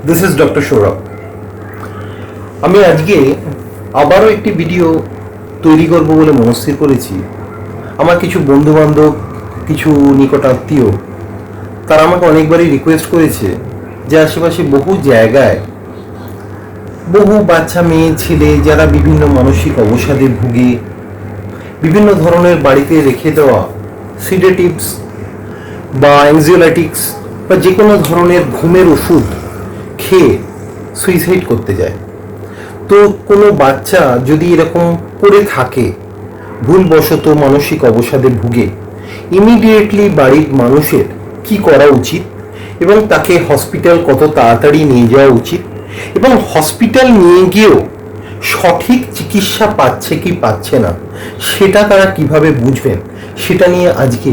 This is doctor Sourav. আমি আজকে আবারও একটি ভিডিও তৈরি করব বলে মনস্থির করেছি। আমার কিছু বন্ধু বান্ধব, কিছু নিকটাত্মীয়, তারা আমাকে অনেকবারই রিকোয়েস্ট করেছে যে আশেপাশে বহু জায়গায় বহু বাচ্চা মেয়ে ছেলে যারা বিভিন্ন মানসিক অবসাদে ভুগে, বিভিন্ন ধরনের বাড়িতে রেখে দেওয়া সিডেটিভস বা অ্যাংজিওলাইটিক্স বা যে কোনো ধরনের ঘুমের ওষুধ খেয়ে সুইসাইড করতে যায়। তো কোনো বাচ্চা যদি এরকম করে থাকে, ভুলবশত মানসিক অবসাদে ভুগে, ইমিডিয়েটলি বাড়ির মানুষের কি করা উচিত এবং তাকে হসপিটাল কত তাড়াতাড়ি নিয়ে যাওয়া উচিত এবং হসপিটাল নিয়ে গিয়েও সঠিক চিকিৎসা পাচ্ছে কি পাচ্ছে না সেটা তারা কিভাবে বুঝবেন, সেটা নিয়ে আজকে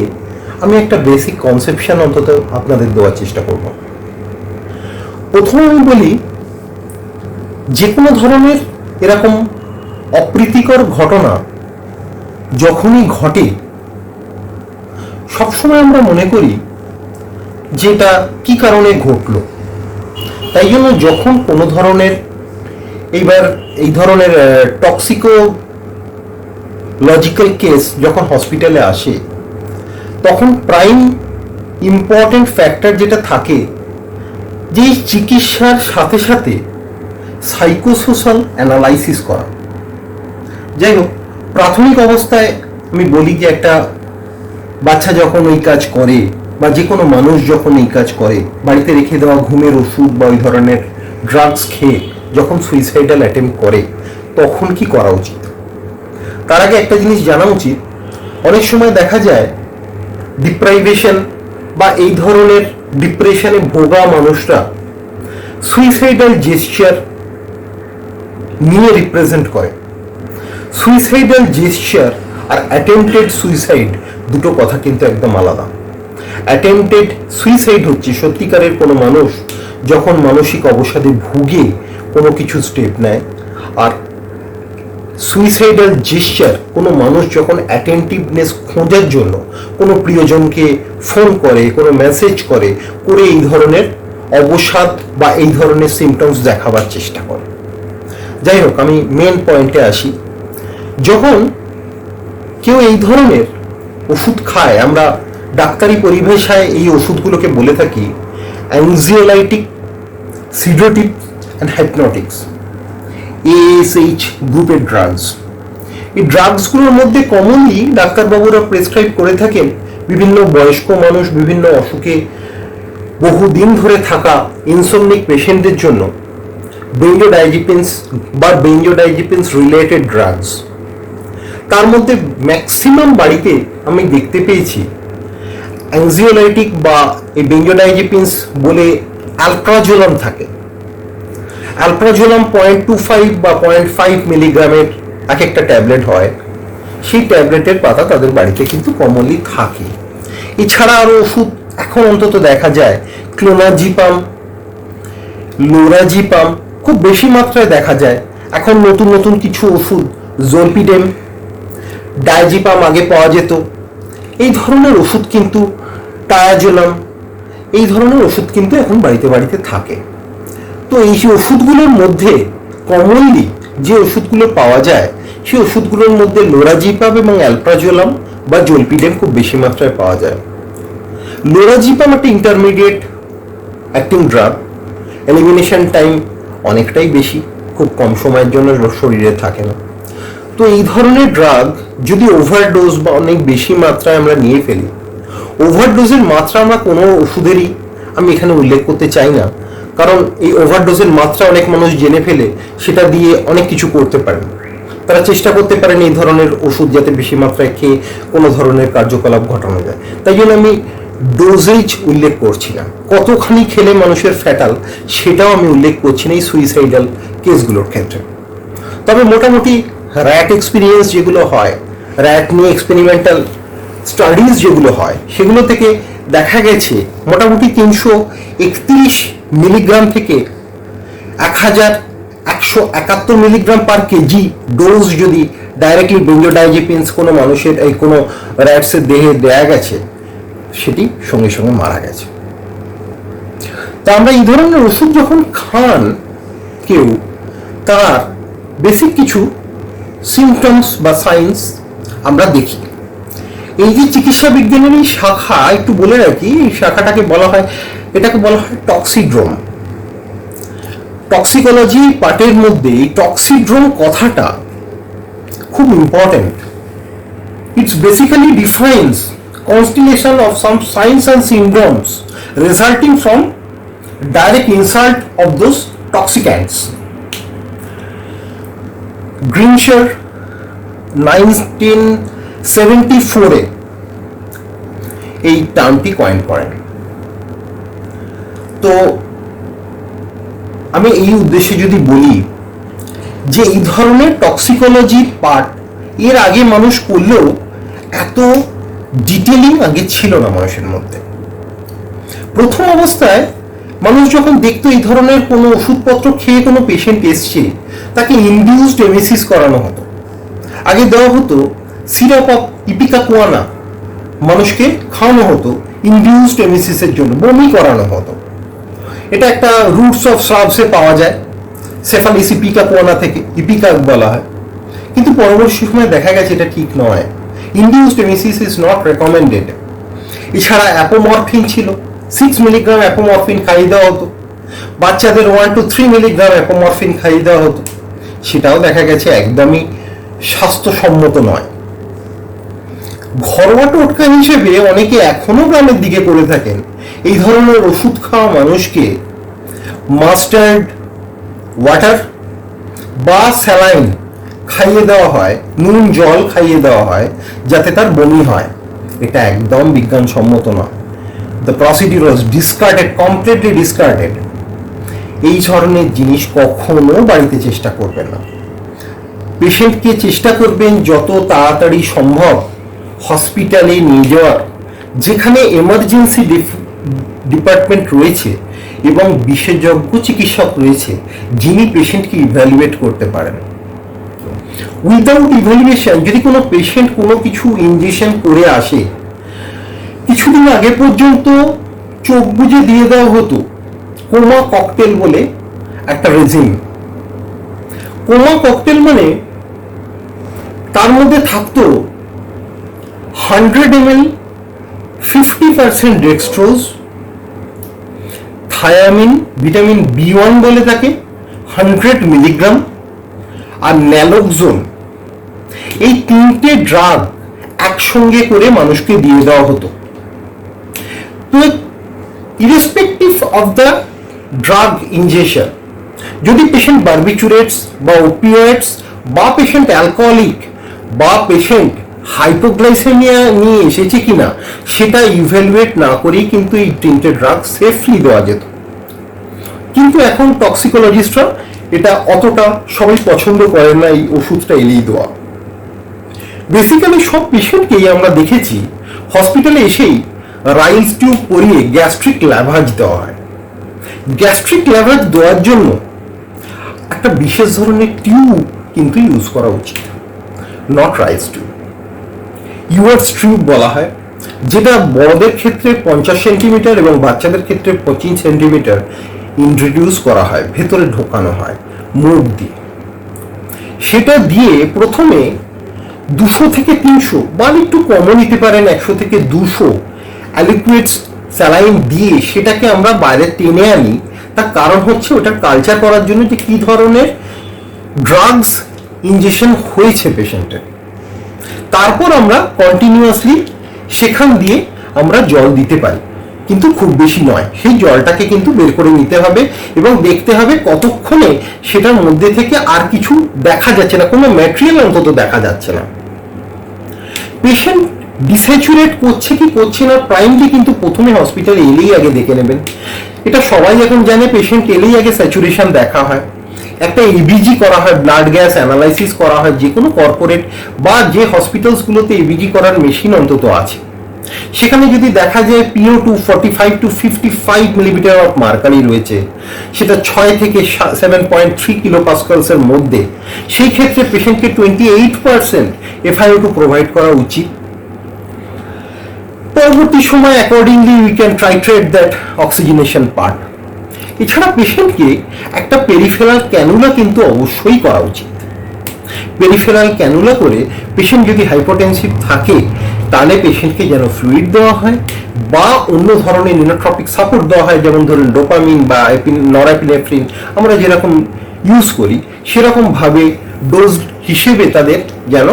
আমি একটা বেসিক কনসেপশন অন্তত আপনাদের দেওয়ার চেষ্টা করব। প্রথমে আমি বলি, যে কোনো ধরনের এরকম অপ্রীতিকর ঘটনা যখনই ঘটে, সবসময় আমরা মনে করি যে এটা কি কারণে ঘটলো। তাই জন্য যখন কোনো ধরনের এই ধরনের টক্সিকোলজিক্যাল কেস যখন হসপিটালে আসে, তখন প্রাইম ইম্পর্টেন্ট ফ্যাক্টর যেটা থাকে, যে চিকিৎসার সাথে সাথে সাইকোসোশ্যাল অ্যানালাইসিস করা। যাই হোক, প্রাথমিক অবস্থায় আমি বলি যে একটা বাচ্চা যখন এই কাজ করে বা যে কোনো মানুষ যখন এই কাজ করে, বাড়িতে রেখে দেওয়া ঘুমের ওষুধ বা ওই ধরনের ড্রাগস খেয়ে যখন সুইসাইডাল অ্যাটেম্প্ট করে, তখন কি করা উচিত? তার আগে একটা জিনিস জানা উচিত, অনেক সময় দেখা যায় ডিপ্রাইভেশন বা এই ধরনের ডিপ্রেশনে ভোগা মানুষরা সুইসাইডাল জেস্চার নিয়ে রিপ্রেজেন্ট করে। সুইসাইডাল জেস্চার আর অ্যাটেম্পটেড সুইসাইড দুটো কথা কিন্তু একদম আলাদা। অ্যাটেম্পটেড সুইসাইড হচ্ছে সত্যিকারের কোনো মানুষ যখন মানসিক অবসাদে ভুগে কোনো কিছু স্টেপ নেয়, আর সুইসাইডাল জেস্চার কোনো মানুষ যখন অ্যাটেন্টিভনেস খোঁজার জন্য কোনো প্রিয়জনকে ফোন করে, কোনো মেসেজ করে এই ধরনের অবসাদ বা এই ধরনের সিমটমস দেখাবার চেষ্টা করে। যাই হোক, আমি মেন পয়েন্টে আসি। যখন কেউ এই ধরনের ওষুধ খায়, আমরা ডাক্তারি পরিভাষায় এই ওষুধগুলোকে বলে থাকি অ্যাংজিওলাইটিক, সিডেটিভ অ্যান্ড হাইপনোটিক্স, ASH গ্রুপের ড্রাগস। এই ড্রাগসগুলোর মধ্যে কমনলি ডাক্তারবাবুরা প্রেসক্রাইব করে থাকেন বিভিন্ন বয়স্ক মানুষ, বিভিন্ন অসুখে বহুদিন ধরে থাকা ইনসোমনিক পেশেন্টদের জন্য বেঞ্জোডাইজিপিনস বা বেঞ্জোডাইজিপিনস রিলেটেড ড্রাগস। তার মধ্যে ম্যাক্সিমাম বাড়িতে আমি দেখতে পেয়েছি অ্যাংজিওলাইটিক বা এই বেঞ্জোডাইজিপিনস বলে অ্যালপ্রাজোলাম থাকে। অ্যালপ্রাজোলাম 0.25 বা 0.5 মিলিগ্রামের এক একটা ট্যাবলেট হয়। সেই ট্যাবলেটের পাতা তাদের বাড়িতে কিন্তু কমনলি থাকে। এছাড়া আরও ওষুধ এখন অন্তত দেখা যায় ক্লোনাজিপাম, লোরাজিপাম খুব বেশি মাত্রায় দেখা যায়। এখন নতুন নতুন কিছু ওষুধ, জোলপিডেম, ডায়াজিপাম আগে পাওয়া যেত। এই ধরনের ওষুধ কিন্তু, টায়াজোলাম, এই ধরনের ওষুধ কিন্তু এখন বাড়িতে বাড়িতে থাকে। তো এই ওষুধগুলোর মধ্যে কমনলি যে ওষুধগুলো পাওয়া যায়, সেই ওষুধগুলোর মধ্যে লোরাজিপাম এবং অ্যালপ্রাজোলাম বা জোলপিডেম খুব বেশি মাত্রায় পাওয়া যায়। লোরাজিপাম একটা intermediate acting drug, elimination time অনেকটাই বেশি, খুব কম সময়ের জন্য শরীরে থাকে না। তো এই ধরনের ড্রাগ যদি ওভারডোজ বা অনেক বেশি মাত্রায় আমরা নিয়ে ফেলি, ওভারডোজের মাত্রা আমরা কোনো ওষুধেরই আমি এখানে উল্লেখ করতে চাই না, কারণ এই ওভারডোজের মাত্রা অনেক মানুষ জেনে ফেলে সেটা দিয়ে অনেক কিছু করতে পারেন। তারা চেষ্টা করতে পারেন এই ধরনের ওষুধ যাতে বেশি মাত্রায় খেয়ে কোনো ধরনের কার্যকলাপ ঘটানো যায়। তাই জন্য আমি ডোজেজ উল্লেখ করছি না, কতখানি খেলে মানুষের ফ্যাটাল সেটাও আমি উল্লেখ করছি না এই সুইসাইডাল কেসগুলোর ক্ষেত্রে। তবে মোটামুটি র্যাট এক্সপিরিয়েন্স যেগুলো হয়, র্যাট নিয়ে এক্সপেরিমেন্টাল স্টাডিজ যেগুলো হয়, সেগুলো থেকে দেখা গেছে মোটামুটি 331 মিলিগ্রাম থেকে 1171 মিলিগ্রাম পার কেজি ডোজ যদি ডাইরেক্টলি বেঞ্জোডাইজিপিনস কোনো মানুষের এই কোনো র্যাটসের দেহে দেয়া গেছে, সেটি সঙ্গে সঙ্গে মারা গেছে। তা আমরা এই ধরনের ওষুধ যখন খান কেউ, তার বেসিক কিছু সিমটমস বা সাইন্স আমরা দেখি। এই যে চিকিৎসা বিজ্ঞানের এই শাখা, একটু বলে রাখি, এই শাখাটাকে বলা হয়, এটাকে বলা হয় টক্সিড্রোম। টক্সিকোলজি পার্টের মধ্যে এই টক্সিড্রোম কথাটা খুব important. It basically defines constellation of some signs and symptoms resulting from direct insult of those toxicants. Grimshaw 1974 এই টার্মটি কয়েন করেন। তো আমি এই উদ্দেশ্যে যদি বলি যে এই ধরনের টক্সিকোলজি পার্ট এর আগে মানুষ করলেও এত ডিটেলিং আগে ছিল না মানুষের মধ্যে। প্রথম অবস্থায় মানুষ যখন দেখতো এই ধরনের কোনো ওষুধপত্র খেয়ে কোনো পেশেন্ট এসছে, তাকে ইনডিউসড এমেসিস করানো হতো। আগে দেওয়া হতো সিরাপ অফ ইপিকাকুয়ানা, মানুষকে খাওয়ানো হতো ইনডিউসড এমেসিসের জন্য, বমি করানো হতো। এটা একটা রুটস অফ শ্রাবসে পাওয়া যায়, সেফালিস ইপিকাকুয়ানা থেকে, ইপিকা বলা হয়। কিন্তু পরবর্তী সময়ে দেখা গেছে এটা ঠিক নয়, ইনডিউসড এমেসিস ইজ নট রেকমেন্ডেড। এছাড়া অ্যাপোমরফিন ছিল, 6 মিলিগ্রাম অ্যাপোমরফিন খাইয়ে দেওয়া হতো। বাচ্চাদের 1 to 3 মিলিগ্রাম অ্যাপোমরফিন খাইয়ে দেওয়া হতো, সেটাও দেখা গেছে একদমই স্বাস্থ্যসম্মত নয়। ঘরোয়া টোটকা হিসেবে অনেকে এখনো গ্রামের দিকে করে থাকেন। এই ধরনের ওষুধ খাওয়া মানুষকে মাস্টার্ড ওয়াটার বা স্যালাইন খাইয়ে দেওয়া হয়, নুন জল খাইয়ে দেওয়া হয় যাতে তার বমি হয়। এটা একদম বিজ্ঞানসম্মত নয়। The procedure was discarded, completely discarded. এই ধরনের জিনিস কখনো বাড়িতে চেষ্টা করবেন না। পেশেন্টকে চেষ্টা করবেন যত তাড়াতাড়ি সম্ভব হসপিটালে নিয়ে যাওয়ার, যেখানে এমার্জেন্সি ডিপার্টমেন্ট রয়েছে এবং বিশেষজ্ঞ চিকিৎসক রয়েছে যিনি পেশেন্টকে ইভ্যালুয়েট করতে পারেন। উইদাউট ইভ্যালুয়েশন যদি কোনো পেশেন্ট কোনো কিছু ইনজেকশন করে আসে, কিছুদিন আগে পর্যন্ত চোখ বুজে দিয়ে দেওয়া হতো কোমা ককটেল বলে একটা রেজিম। কোমা ককটেল মানে তার মধ্যে থাকতো 100 ml 50% dextrose, thymine, vitamin B1 বলে তাকে 100 মিলিগ্রাম, আর ন্যালোক্সোন। এই তিনটে ড্রাগ একসঙ্গে করে মানুষকে দিয়ে দেওয়া হতো। তো irrespective of the drug injection, যদি পেশেন্ট বার্বিচুরেটস বা ওপিওয়েডস বা পেশেন্ট অ্যালকোহলিক বা পেশেন্ট হাইপোগ্লাইসেমিয়া নিয়ে এসেছে কিনা সেটা ইভ্যালুয়েট না করেই কিন্তু এই তিনটে ড্রাগ সেফলি দেওয়া যেত। কিন্তু এখন টক্সিকোলজিস্টরা এটা অতটা সবাই পছন্দ করেন না, এই ওষুধটা এলেই দেওয়া। বেসিক্যালি সব পেশেন্টকেই আমরা দেখেছি হসপিটালে এসেই রাইলস টিউব পরিয়ে গ্যাস্ট্রিক ল্যাভাজ দেওয়া হয়। গ্যাস্ট্রিক ল্যাভাজ দেওয়ার জন্য একটা বিশেষ ধরনের টিউব কিন্তু ইউজ করা উচিত, নট রাইলস টিউব। ইউয়ার্স টিউব বলা হয়, যেটা বড়দের ক্ষেত্রে 50 সেন্টিমিটার এবং বাচ্চাদের ক্ষেত্রে 25 সেন্টিমিটার ইন্ট্রোডিউস করা হয়, ভেতরে ঢোকানো হয় মুখ দিয়ে। সেটা দিয়ে প্রথমে 200 থেকে 300 বা একটু কমও নিতে পারেন, 100 থেকে 200 অ্যালিকুইড স্যালাইন দিয়ে সেটাকে আমরা বাইরে টেনে আনি। তার কারণ হচ্ছে ওটার কালচার করার জন্য যে কি ধরনের ড্রাগস ইনজেকশন হয়েছে পেশেন্টের। তারপর আমরা কন্টিনিউয়াসলি সেখান দিয়ে আমরা জল দিতে পারি, কিন্তু খুব বেশি নয়। সেই জলটাকে কিন্তু বের করে নিতে হবে এবং দেখতে হবে কতক্ষণে সেটার মধ্যে থেকে আর কিছু দেখা যাচ্ছে না, কোনো ম্যাটেরিয়াল অন্তত দেখা যাচ্ছে না। পেশেন্ট ডিস্যাচুরেট করছে কি করছে না প্রাইমলি কিন্তু প্রথমে হসপিটালে এলেই আগে দেখে নেবেন। এটা সবাই এখন জানে, পেশেন্ট এলেই আগে স্যাচুরেশন দেখা হয়, একটা ইবিজি করা হয়, ব্লাড গ্যাস অ্যানালাইসিস করা হয়। যে কোনো কর্পোরেট বা যে হসপিটালসগুলোতে ইবিজি করার মেশিন অন্তত আছে, সেখানে যদি দেখা যায় PO2 45 to 55 millimetre of mercury রয়েছে, সেটা 6 থেকে 7.3 কিলোপাস্কালসের মধ্যে, সেই ক্ষেত্রে পেশেন্টকে 28% FiO2 প্রোভাইড করা উচিত। পরবর্তী সময় accordingly we can titrate that oxygenation part. এছাড়া পেশেন্টকে একটা পেরিফেরাল ক্যানুলা কিন্তু অবশ্যই করা উচিত। পেরিফেরাল ক্যানুলা করে পেশেন্ট যদি হাইপোটেনসিভ থাকে তাহলে পেশেন্টকে যেন ফ্লুইড দেওয়া হয় বা অন্য ধরনের ইনোট্রপিক সাপোর্ট দেওয়া হয়, যেমন ধরুন ডোপামিন বা নরএপিনেফ্রিন আমরা যেরকম ইউজ করি সেরকমভাবে ডোজ হিসেবে তাদের যেন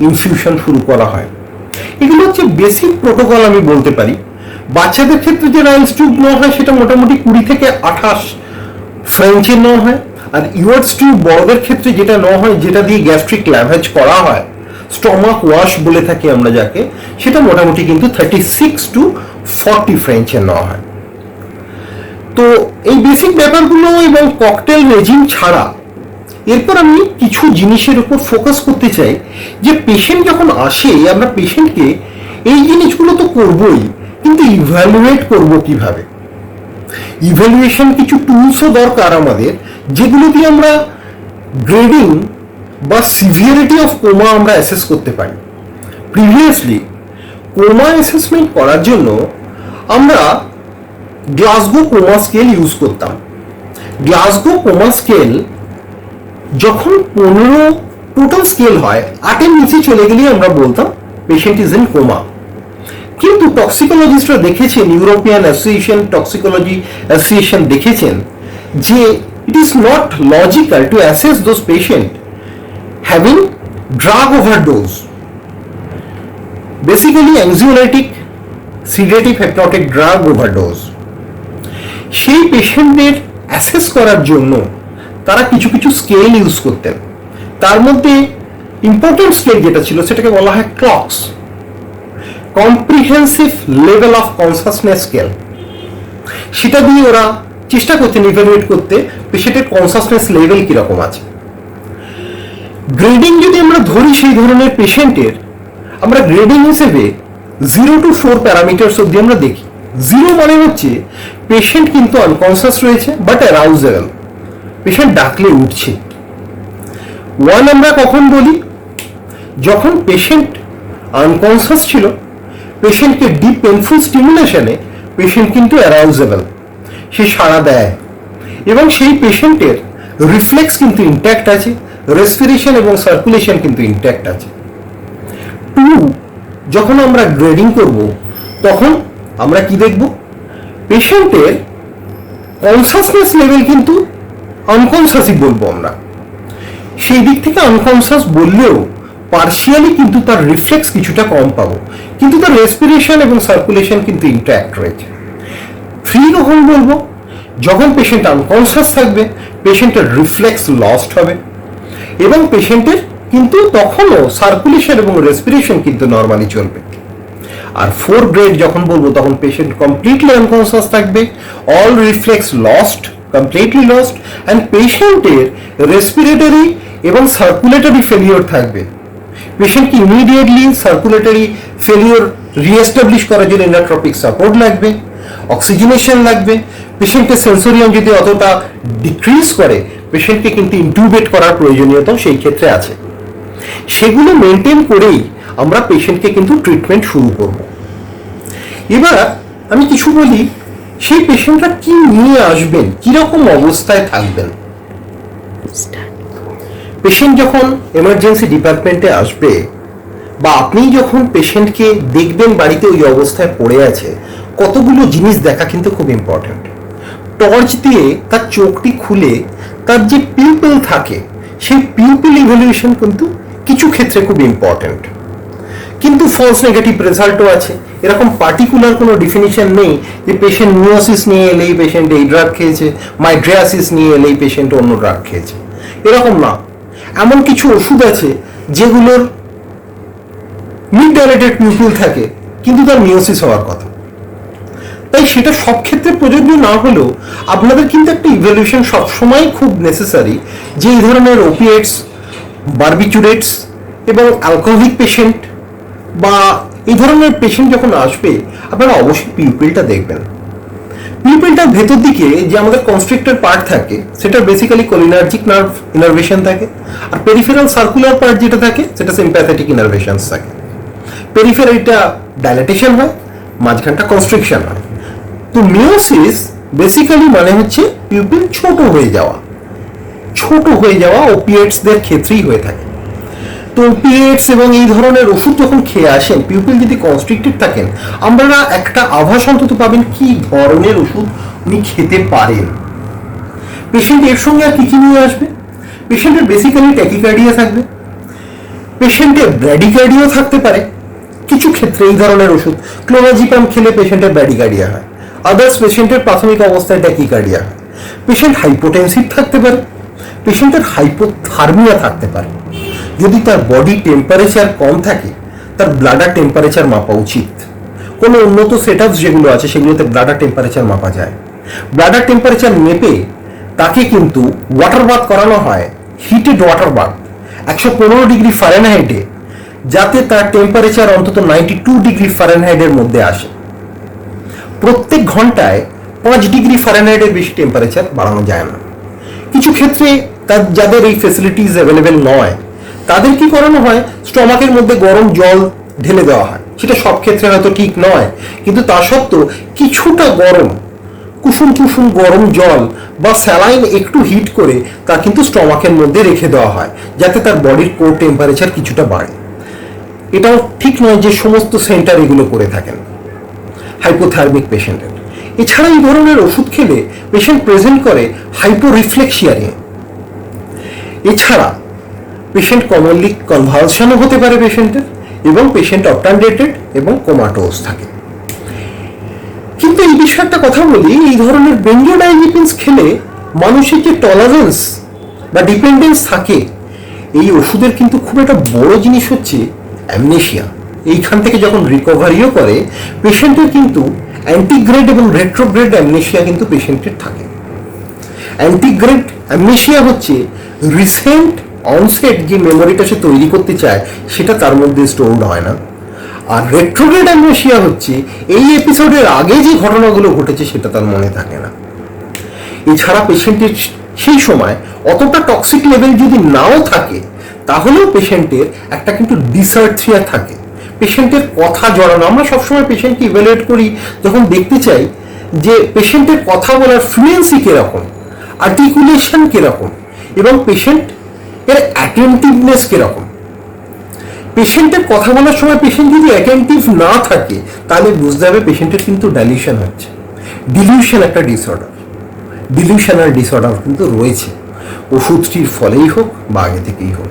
ইনফিউশন শুরু করা হয়। এগুলো হচ্ছে বেসিক প্রোটোকল আমি বলতে পারি। বাচ্চাদের ক্ষেত্রে যে রাইলস টিউব নেওয়া হয় সেটা মোটামুটি 20 থেকে 28 ফ্রেঞ্চের নেওয়া হয়, আর ইওয়ার্ডস টিউব বড়দের ক্ষেত্রে যেটা নেওয়া হয়, যেটা দিয়ে গ্যাস্ট্রিক ল্যাভেজ করা হয়, স্টমাক ওয়াশ বলে থাকি আমরা যাকে, সেটা মোটামুটি কিন্তু 36 to 40 ফ্রেঞ্চের নেওয়া হয়। তো এই বেসিক ব্যাপারগুলো এবং ককটেল রেজিম ছাড়া এরপর আমি কিছু জিনিসের উপর ফোকাস করতে চাই যে পেশেন্ট যখন আসে আমরা পেশেন্টকে এই জিনিসগুলো তো করবই, কিন্তু ইভ্যালুয়েট করব কিভাবে। ইভ্যালুয়েশন কিছু টুলসও দরকার আমাদের, যেগুলো দিয়ে আমরা গ্রেডিং বা সিভিয়ারিটি অফ কোমা আমরা অ্যাসেস করতে পারি। প্রিভিয়াসলি কোমা অ্যাসেসমেন্ট করার জন্য আমরা গ্লাসগো কোমা স্কেল ইউজ করতাম। গ্লাসগো কোমা স্কেল যখন 15 টোটাল স্কেল হয়, 8-এর নিচে চলে গেলে আমরা বলতাম পেশেন্ট ইজ ইন কোমা। কিন্তু টক্সিকোলজিস্টরা দেখেছেন, ইউরোপিয়ান অ্যাসোসিয়েশন টক্সিকোলজি অ্যাসোসিয়েশন দেখেছেন যে it is not logical to assess those patient having drug overdose, basically anxiolytic sedative hypnotic drug overdose. সেই পেশেন্টদের অ্যাসেস করার জন্য তারা কিছু কিছু স্কেল ইউজ করতেন। তার মধ্যে ইম্পর্টেন্ট স্কেল যেটা ছিল সেটাকে বলা হয় CLOCS, comprehensive level of consciousness scale. সেটা দিয়ে ওরা চেষ্টা করতেন ইভ্যালুয়েট করতে পেশেন্টের কনসাসনেস লেভেল কিরকম আছে। গ্রেডিং যদি আমরা ধরি সেই ধরনের পেশেন্টের, আমরা গ্রেডিং হিসেবে 0 to 4 প্যারামিটার্স অব্দি আমরা দেখি। 0 মানে হচ্ছে পেশেন্ট কিন্তু আনকনসাস রয়েছে বাট অ্যারাউজেবল, পেশেন্ট ডাকলে উঠছে। 1 আমরা কখন বলি? যখন পেশেন্ট আনকনসাস ছিল, পেশেন্টকে ডিপ পেনফুল স্টিমুলেশনে পেশেন্ট কিন্তু অ্যারাউজেবল, সে সাড়া দেয় এবং সেই পেশেন্টের রিফ্লেক্স কিন্তু ইনট্যাক্ট আছে, রেসপিরেশন এবং সার্কুলেশন কিন্তু ইনট্যাক্ট আছে। 2 যখন আমরা গ্রেডিং করব তখন আমরা কি দেখব? পেশেন্টের কনসাসনেস লেভেল কিন্তু আনকনসাসই বলবো আমরা। সেই দিক থেকে আনকনসাস বললেও পার্শিয়ালি কিন্তু তার রিফ্লেক্স কিছুটা কম পাবো, কিন্তু তার রেসপিরেশন এবং সার্কুলেশন কিন্তু ইন্ট্যাক্ট রয়েছে। 3 কখন বলবো? যখন পেশেন্ট আনকনসাস থাকবে, পেশেন্টের রিফ্লেক্স লস্ট হবে এবং পেশেন্টের কিন্তু তখনও সার্কুলেশন এবং রেসপিরেশন কিন্তু নর্মালি চলবে। আর 4 গ্রেড যখন বলবো তখন পেশেন্ট কমপ্লিটলি আনকনসাস থাকবে, all reflex lost, completely lost, and পেশেন্টের রেসপিরেটরি এবং সার্কুলেটরি ফেলিওর থাকবে। পেশেন্টকে ইমিডিয়েটলি সার্কুলেটরি ফেলিওর রিএস্টাবলিশ করার জন্য ইনোট্রপিক সাপোর্ট লাগবে, অক্সিজেনেশন লাগবে। পেশেন্টের সেন্সোরিয়াম যদি অতটা ডিক্রিজ করে, পেশেন্টকে কিন্তু ইনটিউবেট করার প্রয়োজনীয়তা সেই ক্ষেত্রে আছে। সেগুলো মেনটেন করেই আমরা পেশেন্টকে কিন্তু ট্রিটমেন্ট শুরু করব। এবার আমি কিছু বলি, সেই পেশেন্টরা কি নিয়ে আসবেন, কিরকম অবস্থায় থাকবেন। পেশেন্ট যখন এমার্জেন্সি ডিপার্টমেন্টে আসবে বা আপনি যখন পেশেন্টকে দেখবেন বাড়িতে ওই অবস্থায় পড়ে আছে, কতগুলো জিনিস দেখা কিন্তু খুব ইম্পর্টেন্ট। টর্চ দিয়ে তার চোখটি খুলে তার যে পিউপিল থাকে সেই পিউপিল ইভ্যালুয়েশন কিন্তু কিছু ক্ষেত্রে খুব ইম্পর্টেন্ট। কিন্তু ফলস নেগেটিভ রেজাল্টও আছে। এরকম পার্টিকুলার কোনো ডিফিনিশন নেই যে পেশেন্ট মিওসিস নিয়ে এলেই পেশেন্ট এই ড্রাগ খেয়েছে, মাইড্রিয়াসিস নিয়ে এলেই পেশেন্ট অন্য ড্রাগ খেয়েছে, এরকম না। এমন কিছু ওষুধ আছে যেগুলোর মিড ডাইলেটেড পিউপিল থাকে কিন্তু তার মিওসিস হওয়ার কথা। তাই সেটা সব ক্ষেত্রে প্রযোজ্য না হলেও আপনাদের কিন্তু একটা ইভ্যালুয়েশন সবসময় খুব নেসেসারি, যে এই ধরনের ওপিয়েটস, বারবিচুরেটস এবং অ্যালকোহলিক পেশেন্ট বা এই ধরনের পেশেন্ট যখন আসবে আপনারা অবশ্যই পিউপিলটা দেখবেন। পিউপিলটার ভেতর দিকে যে আমাদের কনস্ট্রিক্টর পার্ট থাকে সেটা বেসিক্যালি কোলিনার্জিক নার্ভ ইনারভেশন থাকে, আর পেরিফেরাল সার্কুলার পার্ট যেটা থাকে সেটা সিম্প্যাথেটিক ইনারভেশনস থাকে। পেরিফেরালটা ডাইলেটেশন হয়, মাঝখানটা কনস্ট্রিকশন হয়। তো মিওসিস বেসিক্যালি মানে হচ্ছে পিউপিল ছোট হয়ে যাওয়া। ছোট হয়ে যাওয়া ওপিয়েটসদের ক্ষেত্রেই হয়ে থাকে। তো ওপিয়েটস এবং এই ধরনের ওষুধ যখন খেয়ে আসেন, পিউপিল যদি কনস্ট্রিক্টেড থাকেন, আমরা একটা আভাস অন্তত পাবেন কি ধরনের ওষুধ উনি খেতে পারেন। পেশেন্ট এর সঙ্গে আর কি কি নিয়ে আসবে? পেশেন্টের বেসিক্যালি ট্যাকিকার্ডিয়া থাকবে, পেশেন্টের ব্র্যাডিকার্ডিয়া থাকতে পারে। কিছু ক্ষেত্রে এই ধরনের ওষুধ ক্লোনাজিপাম খেলে পেশেন্টের ব্র্যাডিকার্ডিয়া হয়, আদার্স পেশেন্টের প্রাথমিক অবস্থায় ট্যাকিকার্ডিয়া হয়। পেশেন্ট হাইপোটেনসিভ থাকতে পারে, পেশেন্টের হাইপোথার্মিয়া থাকতে পারে। যদি তার বডি টেম্পারেচার কম থাকে, তার ব্লাডার টেম্পারেচার মাপা উচিত। কোনো উন্নত সেটআপস যেগুলো আছে সেগুলোতে ব্লাডার টেম্পারেচার মাপা যায়। ব্লাডার টেম্পারেচার মেপে তাকে কিন্তু ওয়াটার বাথ করানো হয়, হিটেড ওয়াটার বাথ 115 ডিগ্রি ফারেনহাইটে, যাতে তার টেম্পারেচার অন্তত 92 ডিগ্রি ফারেনহাইটের মধ্যে আসে। প্রত্যেক ঘন্টায় 5 ডিগ্রি ফারেনহাইটের বেশি টেম্পারেচার বাড়ানো যায় না। কিছু ক্ষেত্রে যাদের এই ফেসিলিটিস অ্যাভেলেবেল নয়, তাদের কি করানো হয়, স্টমাকের মধ্যে গরম জল ঢেলে দেওয়া হয়। সেটা সব ক্ষেত্রে হয়তো ঠিক নয়, কিন্তু তা সত্ত্বেও কিছুটা গরম কুসুম কুসুম গরম জল বা স্যালাইন একটু হিট করে তা কিন্তু স্টমাকের মধ্যে রেখে দেওয়া হয়, যাতে তার বডির কোর টেম্পারেচার কিছুটা বাড়ে। এটাও ঠিক নয় যে সমস্ত সেন্টার এগুলো করে থাকেন হাইপোথার্মিক পেশেন্টের। এছাড়া এই ধরনের ওষুধ খেলে পেশেন্ট প্রেজেন্ট করে হাইপোরিফ্লেক্সিয়া নিয়ে। এছাড়া পেশেন্ট কমনলি কনভালশনও হতে পারে পেশেন্টের, এবং পেশেন্ট অবটান্ডেটেড এবং কোমাটোজ থাকে। কিন্তু এই বিষয়ে একটা কথা বলি, এই ধরনের বেনজোডাইজিপিনস খেলে মানুষের যে টলারেন্স বা ডিপেন্ডেন্স থাকে, এই ওষুধের কিন্তু খুব একটা বড় জিনিস হচ্ছে অ্যামনেশিয়া। এইখান থেকে যখন রিকভারিও করে পেশেন্টের কিন্তু অ্যান্টিগ্রেড এবং রেট্রোগ্রেড অ্যামনেশিয়া কিন্তু পেশেন্টের থাকে। অ্যান্টিগ্রেড অ্যামনেশিয়া হচ্ছে রিসেন্ট অনসেট যে মেমোরিটা সে তৈরি করতে চায় সেটা তার মধ্যে স্টোরড হয় না। আর রেট্রোগ্রেড অ্যামনেশিয়া হচ্ছে এই এপিসোডের আগে যে ঘটনাগুলো ঘটেছে সেটা তার মনে থাকে না। এছাড়া পেশেন্টের সেই সময় অতটা টক্সিক লেভেল যদি নাও থাকে, তাহলেও পেশেন্টের একটা কিন্তু ডিসআর্থ্রিয়া থাকে। পেশেন্টের কথা জড়ানো, আমরা সবসময় পেশেন্টকে ইভ্যালুয়েট করি যখন দেখতে চাই যে পেশেন্টের কথা বলার ফ্লুয়েন্সি কিরকম, আর্টিকুলেশন কিরকম, এবং পেশেন্ট এর অ্যাটেন্টিভনেস কিরকম। পেশেন্টের কথা বলার সময় পেশেন্ট যদি অ্যাটেন্টিভ না থাকে, তাহলে বুঝতে হবে পেশেন্টের কিন্তু ডাইলিউশন হচ্ছে। ডিলিউশন একটা ডিসঅর্ডার, ডিলিউশনাল ডিসঅর্ডার কিন্তু রয়েছে, ওষুধটির ফলেই হোক বা আগে থেকেই হোক।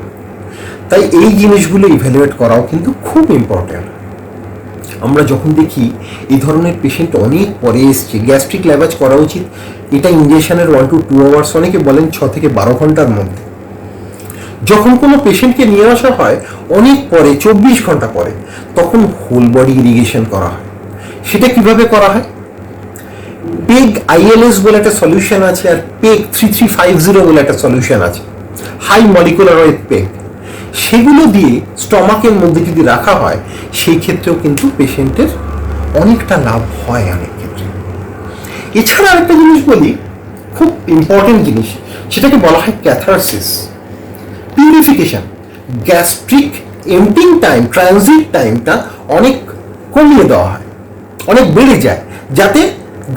তাই এই জিনিসগুলো ইভ্যালুয়েট করাও কিন্তু খুব ইম্পর্ট্যান্ট। আমরা যখন দেখি এই ধরনের পেশেন্ট অনেক পরে এসছে, গ্যাস্ট্রিক ল্যাভাজ করা উচিত, এটা ইঞ্জেকশনের 1 to 2 আওয়ার্স, অনেকে বলেন 6 থেকে 12 ঘন্টার মধ্যে। যখন কোনো পেশেন্টকে নিয়ে আসা হয় অনেক পরে, 24 ঘন্টা পরে, তখন হোল বডি ইরিগেশন করা হয়। সেটা কিভাবে করা হয়? পেগ আইএলএস বলে একটা সলিউশন আছে, আর পেগ 3350 বলে একটা সলিউশন আছে, হাই মলিকুলার ওয়েট পেগ। সেগুলো দিয়ে স্টমাকের মধ্যে যদি রাখা হয়, সেই ক্ষেত্রেও কিন্তু পেশেন্টের অনেকটা লাভ হয় অনেক ক্ষেত্রে। এছাড়া আরেকটা জিনিস বলি, খুব ইম্পর্টেন্ট জিনিস, সেটাকে বলা হয় catharsis, purification. Gastric emptying time, transit টাইমটা অনেক কমিয়ে দেওয়া হয়, অনেক বেড়ে যায়, যাতে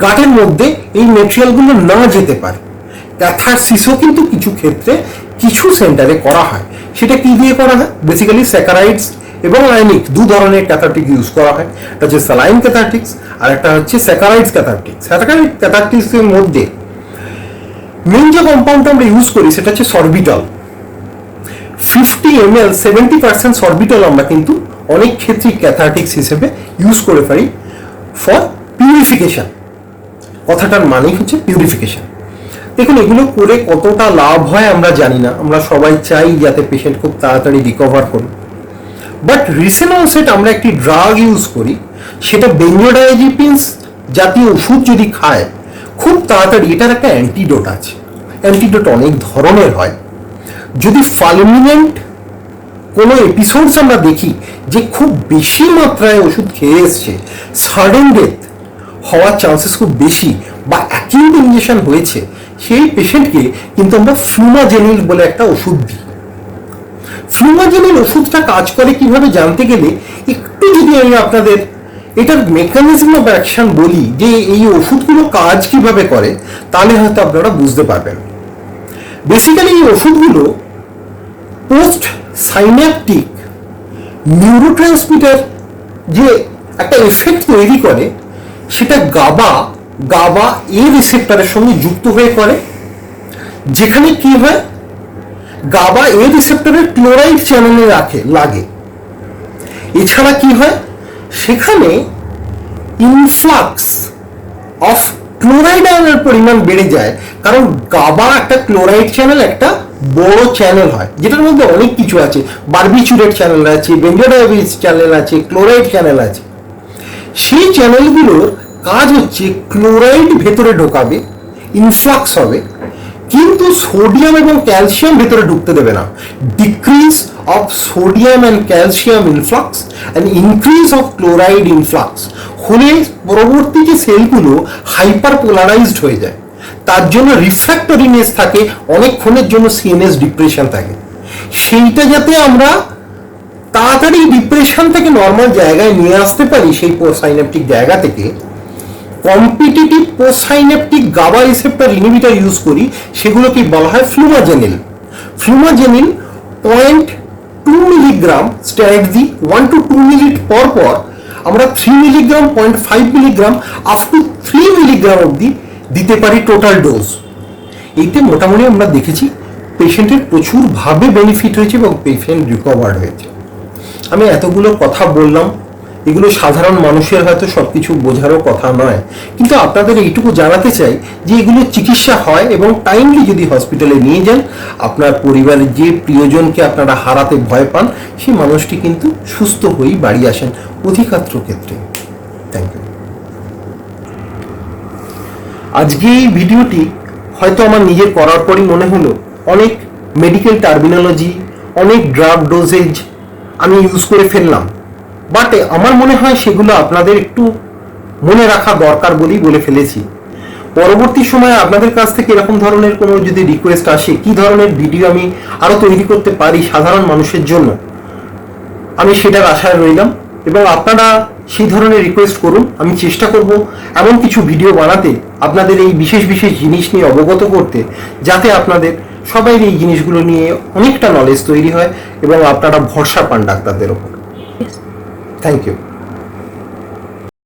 গাটের মধ্যে এই মেটেরিয়ালগুলো না যেতে পারে। ক্যাথারসিসও কিন্তু কিছু ক্ষেত্রে কিছু সেন্টারে করা হয়। সেটা কি দিয়ে করা হয়? বেসিক্যালি স্যাকারাইডস এবং আয়নিক দু ধরনের ক্যাথারটিক ইউজ করা হয়। একটা হচ্ছে স্যালাইন ক্যাথারটিক্স, আর একটা হচ্ছে স্যাকারাইডস ক্যাথারটিক্স। স্যাকারাইড ক্যাথারটিক্সের মধ্যে মেন যে কম্পাউন্ডটা আমরা ইউজ করি সেটা হচ্ছে সরবিটল। 50 ml 70% সরবিটল আমরা কিন্তু অনেক ক্ষেত্রে ক্যাথারটিক্স হিসেবে ইউজ করে পারি ফর পিউরিফিকেশন। কথাটার মানেই হচ্ছে পিউরিফিকেশন। দেখুন, এগুলো করে কতটা লাভ হয় আমরা জানি না, আমরা সবাই চাই যাতে পেশেন্ট খুব তাড়াতাড়ি রিকভার করুন। বাট রিসেন্ট অনসেট আমরা একটি ড্রাগ ইউজ করি, সেটা বেনজোডাইজিপিনস জাতীয় ওষুধ যদি খায় খুব তাড়াতাড়ি, এটার একটা অ্যান্টিডোট আছে। অ্যান্টিডোট অনেক ধরনের হয়। যদি ফালমিনেন্ট কোনো এপিসোডস আমরা দেখি যে খুব বেশি মাত্রায় ওষুধ খেয়ে এসছে, সাডেন ডেথ হওয়ার চান্সেস খুব বেশি, বা অ্যাকিউট ইনজেকশন হয়েছে, সেই পেশেন্টকে কিন্তু আমরা ফ্লুমাজেনিল বলে একটা ওষুধ দিই। ফ্লুমাজেনিল ওষুধটা কাজ করে কিভাবে জানতে গেলে একটু যদি আমি আপনাদের এটার মেকানিজম অফ অ্যাকশন বলি, যে এই ওষুধগুলো কাজ কিভাবে করে, তাহলে হয়তো আপনারা বুঝতে পারবেন। বেসিক্যালি এই ওষুধগুলো পোস্ট সাইন্যাপটিক নিউরোট্রান্সমিটার যে একটা এফেক্ট তৈরি করে, সেটা গাবা এ রিসেপ্টরের সঙ্গে যুক্ত হয়ে করে, যেখানে কি হয়, গাবা এ রিসেপ্টরের ক্লোরাইড চ্যানেলে লাগে। এছাড়া কি হয়, সেখানে ইনফ্লাক্স অফ ক্লোরাইড আয়নের পরিমাণ বেড়ে যায়, কারণ গাবা একটা ক্লোরাইড চ্যানেল, একটা বড় চ্যানেল হয়, যেটার মধ্যে অনেক কিছু আছে, বারবিচুরেট চ্যানেল আছে, বেঞ্জোডায়াবিজ চ্যানেল আছে, ক্লোরাইড চ্যানেল আছে। সেই চ্যানেলগুলোর কাজ হচ্ছে ক্লোরাইড ভেতরে ঢোকাবে, ইনফ্লাক্স হবে, কিন্তু সোডিয়াম এবং ক্যালসিয়াম ভেতরে ঢুকতে দেবে না। Decrease of sodium and calcium influx and increase of chloride influx হলে পরবর্তী যে সেলগুলো হাইপার পোলারাইজড হয়ে যায়, তার জন্য রিফ্র্যাক্টরিনেস থাকে, অনেকক্ষণের জন্য সিএনএস ডিপ্রেশন থাকে। সেইটা যাতে আমরা তাড়াতাড়ি ডিপ্রেশন থেকে নর্মাল জায়গায় নিয়ে আসতে পারি, সেই পোস্টসাইন্যাপটিক জায়গা থেকে কম্পিটিটিভ পোস্টসাইন্যাপটিক গাবা রিসেপ্টর ইনহিবিটর ইউজ করি, সেগুলোকে বলা হয় ফ্লুমাজেনিল। 0.2 মিলিগ্রাম স্ট্যাগজি 1 to 2 মিনিট পর পর আমরা 3 milligram, 0.5 milligram up to 3 milligram অবধি দিতে পারি টোটাল ডোজ। এইতে মোটামুটি আমরা দেখেছি পেশেন্টের প্রচুরভাবে বেনিফিট হয়েছে এবং পেশেন্ট রিকভার্ড হয়েছে। আমি এতগুলো কথা বললাম, এগুলো সাধারণ মানুষের হয়তো সবকিছু বোঝারও কথা নয়, কিন্তু আপনাদের এইটুকু জানাতে চাই যে এগুলো চিকিৎসা হয়, এবং টাইমলি যদি হসপিটালে নিয়ে যান, আপনার পরিবারের যে প্রিয়জনকে আপনারা হারাতে ভয় পান, সেই মানুষটি কিন্তু সুস্থ হয়েই বাড়ি আসেন অধিকাংশ ক্ষেত্রে। Thank you. আজকে এই ভিডিওটি হয়তো আমার নিজের করার পরই মনে হলো অনেক মেডিকেল টার্মিনোলজি, অনেক ড্রাগ ডোজেজ আমি ইউজ করে ফেললাম, বাট আমার মনে হয় সেগুলো আপনাদের একটু মনে রাখা দরকার বলেই বলে ফেলেছি। পরবর্তী সময়ে আপনাদের কাছ থেকে এরকম ধরনের কোনো যদি রিকোয়েস্ট আসে, কি ধরনের ভিডিও আমি আরো তৈরি করতে পারি সাধারণ মানুষের জন্য, আমি সেটার আশায় রইলাম, এবং আপনারা সেই ধরনের রিকোয়েস্ট করুন। আমি চেষ্টা করব এমন কিছু ভিডিও বানাতে, আপনাদের এই বিশেষ বিশেষ জিনিস নিয়ে অবগত করতে, যাতে আপনাদের সবাই এই জিনিসগুলো নিয়ে অনেকটা নলেজ তৈরি হয় এবং আপনারা ভরসা পান ডাক্তারদের ওপর। Thank you.